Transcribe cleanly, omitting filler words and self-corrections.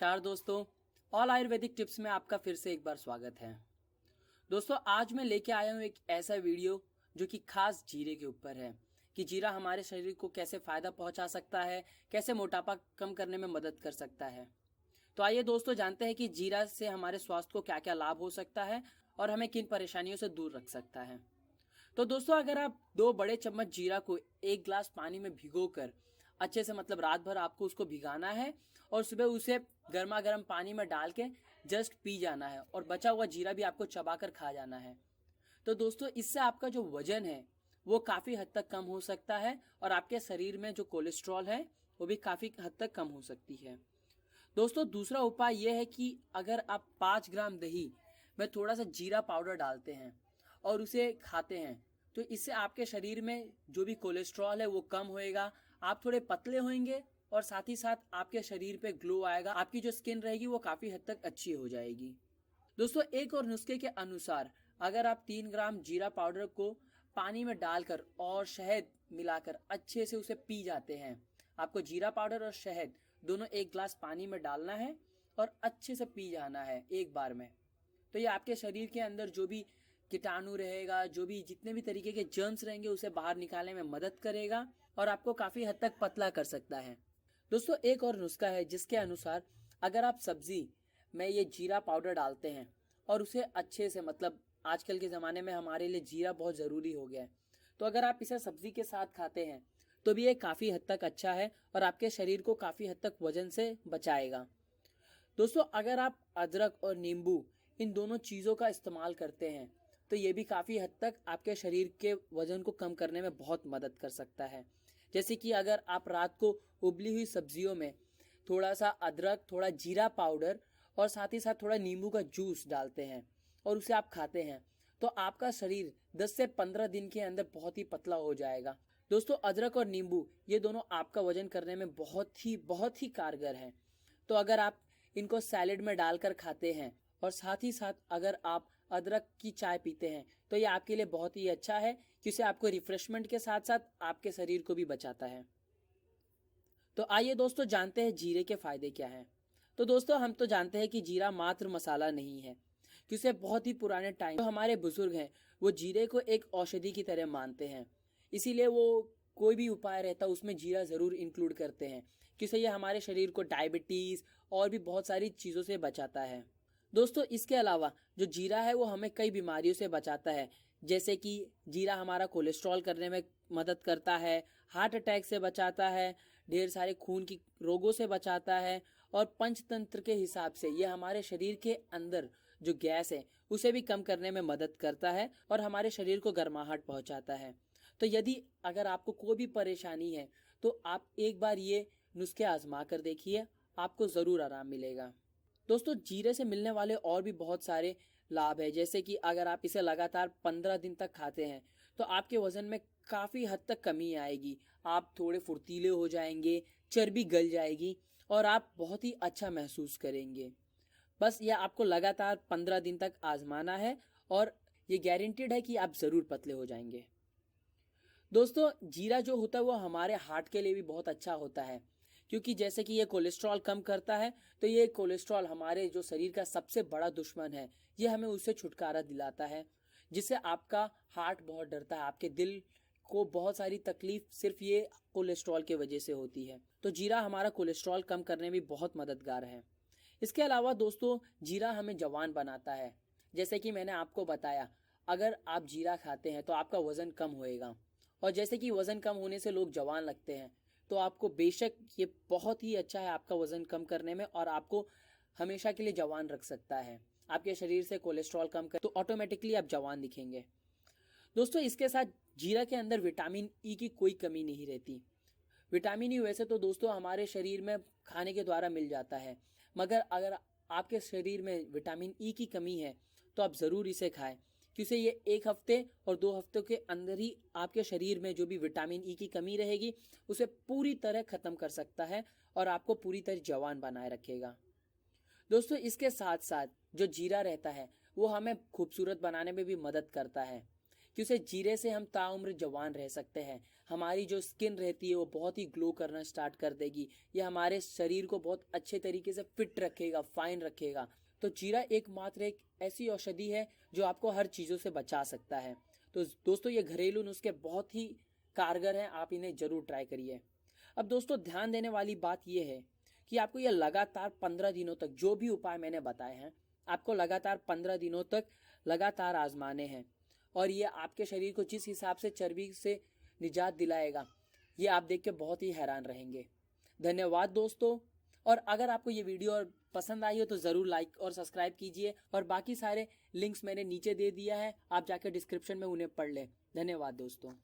नमस्कार दोस्तों, all Ayurvedic tips में आपका फिर से एक बार स्वागत है। दोस्तों आज मैं लेके आया हूँ एक ऐसा वीडियो जो कि खास जीरे के ऊपर है कि जीरा हमारे शरीर को कैसे फायदा पहुंचा सकता है, कैसे मोटापा कम करने में मदद कर सकता है। तो आइए दोस्तों जानते हैं कि जीरा से हमारे स्वास्थ्य को क्या क्या लाभ हो सकता है और हमें किन परेशानियों से दूर रख सकता है। तो दोस्तों अगर आप 2 बड़े चम्मच जीरा को 1 गिलास पानी में भिगोकर अच्छे से रात भर आपको उसको भिगाना है और सुबह उसे गर्मा गर्म पानी में डाल के जस्ट पी जाना है और बचा हुआ जीरा भी आपको चबाकर खा जाना है। तो दोस्तों इससे आपका जो वजन है वो काफ़ी हद तक कम हो सकता है और आपके शरीर में जो कोलेस्ट्रॉल है वो भी काफ़ी हद तक कम हो सकती है। दोस्तों दूसरा उपाय यह है कि अगर आप 5 ग्राम दही में थोड़ा सा जीरा पाउडर डालते हैं और उसे खाते हैं तो इससे आपके शरीर में जो भी कोलेस्ट्रॉल है वो कम होएगा, आप थोड़े पतले होंगे और साथ ही साथ आपके शरीर पे ग्लो आएगा, आपकी जो स्किन रहेगी वो काफ़ी हद तक अच्छी हो जाएगी। दोस्तों एक और नुस्खे के अनुसार अगर आप 3 ग्राम जीरा पाउडर को पानी में डालकर और शहद मिलाकर अच्छे से उसे पी जाते हैं, आपको जीरा पाउडर और शहद दोनों 1 गिलास पानी में डालना है और अच्छे से पी जाना है एक बार में। तो ये आपके शरीर के अंदर जो भी कीटाणु रहेगा, जो भी जितने भी तरीके के जर्म्स रहेंगे उसे बाहर निकालने में मदद करेगा और आपको काफ़ी हद तक पतला कर सकता है। दोस्तों एक और नुस्खा है जिसके अनुसार अगर आप सब्जी में ये जीरा पाउडर डालते हैं और उसे अच्छे से आजकल के ज़माने में हमारे लिए जीरा बहुत ज़रूरी हो गया है, तो अगर आप इसे सब्जी के साथ खाते हैं तो भी ये काफ़ी हद तक अच्छा है और आपके शरीर को काफ़ी हद तक वजन से बचाएगा। दोस्तों अगर आप अदरक और नींबू इन दोनों चीज़ों का इस्तेमाल करते हैं तो ये भी काफ़ी हद तक आपके शरीर के वजन को कम करने में बहुत मदद कर सकता है। जैसे कि अगर आप रात को उबली हुई सब्जियों में थोड़ा सा अदरक, थोड़ा जीरा पाउडर और साथ ही साथ थोड़ा नींबू का जूस डालते हैं और उसे आप खाते हैं तो आपका शरीर 10 से 15 दिन के अंदर बहुत ही पतला हो जाएगा। दोस्तों अदरक और नींबू ये दोनों आपका वजन करने में बहुत ही कारगर हैं। तो अगर आप इनको सैलेड में डालकर खाते हैं और साथ ही साथ अगर आप अदरक की चाय पीते हैं तो ये आपके लिए बहुत ही अच्छा है क्योंकि आपको रिफ्रेशमेंट के साथ साथ आपके शरीर को भी बचाता है। तो आइए दोस्तों जानते हैं जीरे के फायदे क्या हैं। तो दोस्तों हम तो जानते हैं कि जीरा मात्र मसाला नहीं है, क्योंकि बहुत ही पुराने टाइम जो हमारे बुजुर्ग हैं वो जीरे को एक औषधि की तरह मानते हैं, इसीलिए वो कोई भी उपाय रहता है उसमें जीरा ज़रूर इंक्लूड करते हैं क्योंकि ये हमारे शरीर को डायबिटीज़ और भी बहुत सारी चीज़ों से बचाता है। दोस्तों इसके अलावा जो जीरा है वो हमें कई बीमारियों से बचाता है, जैसे कि जीरा हमारा कोलेस्ट्रॉल करने में मदद करता है, हार्ट अटैक से बचाता है, ढेर सारे खून की रोगों से बचाता है और पंचतंत्र के हिसाब से ये हमारे शरीर के अंदर जो गैस है उसे भी कम करने में मदद करता है और हमारे शरीर को गर्माहट पहुंचाता है। तो यदि अगर आपको कोई भी परेशानी है तो आप एक बार ये नुस्खे आजमा कर देखिए, आपको ज़रूर आराम मिलेगा। दोस्तों जीरे से मिलने वाले और भी बहुत सारे लाभ है, जैसे कि अगर आप इसे लगातार 15 दिन तक खाते हैं तो आपके वजन में काफ़ी हद तक कमी आएगी, आप थोड़े फुर्तीले हो जाएंगे, चर्बी गल जाएगी और आप बहुत ही अच्छा महसूस करेंगे। बस यह आपको लगातार 15 दिन तक आजमाना है और ये गारंटीड है कि आप ज़रूर पतले हो जाएंगे। दोस्तों जीरा जो होता है वो हमारे हार्ट के लिए भी बहुत अच्छा होता है, क्योंकि जैसे कि ये कोलेस्ट्रॉल कम करता है तो ये कोलेस्ट्रॉल हमारे जो शरीर का सबसे बड़ा दुश्मन है, ये हमें उससे छुटकारा दिलाता है, जिससे आपका हार्ट बहुत डरता है, आपके दिल को बहुत सारी तकलीफ सिर्फ ये कोलेस्ट्रॉल के वजह से होती है। तो जीरा हमारा कोलेस्ट्रॉल कम करने में बहुत मददगार है। इसके अलावा दोस्तों जीरा हमें जवान बनाता है, जैसे कि मैंने आपको बताया अगर आप जीरा खाते हैं तो आपका वज़न कम होएगा और जैसे कि वज़न कम होने से लोग जवान लगते हैं, तो आपको बेशक ये बहुत ही अच्छा है आपका वज़न कम करने में और आपको हमेशा के लिए जवान रख सकता है। आपके शरीर से कोलेस्ट्रॉल कम कर तो ऑटोमेटिकली आप जवान दिखेंगे। दोस्तों इसके साथ जीरा के अंदर विटामिन ई की कोई कमी नहीं रहती। विटामिन ई वैसे तो दोस्तों हमारे शरीर में खाने के द्वारा मिल जाता है, मगर अगर आपके शरीर में विटामिन ई की कमी है तो आप ज़रूर इसे खाएं, क्योंकि ये 1 हफ्ते और 2 हफ्तों के अंदर ही आपके शरीर में जो भी विटामिन ई की कमी रहेगी उसे पूरी तरह ख़त्म कर सकता है और आपको पूरी तरह जवान बनाए रखेगा। दोस्तों इसके साथ साथ जो जीरा रहता है वो हमें खूबसूरत बनाने में भी मदद करता है, कि उसे जीरे से हम ताउम्र जवान रह सकते हैं। हमारी जो स्किन रहती है वो बहुत ही ग्लो करना स्टार्ट कर देगी। ये हमारे शरीर को बहुत अच्छे तरीके से फिट रखेगा, फाइन रखेगा। तो जीरा एकमात्र एक ऐसी औषधि है जो आपको हर चीज़ों से बचा सकता है। तो दोस्तों ये घरेलू नुस्खे बहुत ही कारगर हैं, आप इन्हें जरूर ट्राई करिए। अब दोस्तों ध्यान देने वाली बात यह है कि आपको यह लगातार 15 दिनों तक जो भी उपाय मैंने बताए हैं आपको लगातार 15 दिनों तक लगातार आजमाने हैं। और ये आपके शरीर को जिस हिसाब से चर्बी से निजात दिलाएगा ये आप देख के बहुत ही हैरान रहेंगे। धन्यवाद दोस्तों। और अगर आपको ये वीडियो पसंद आई हो तो ज़रूर लाइक और सब्सक्राइब कीजिए। और बाकी सारे लिंक्स मैंने नीचे दे दिया है, आप जाकर डिस्क्रिप्शन में उन्हें पढ़ लें। धन्यवाद दोस्तों।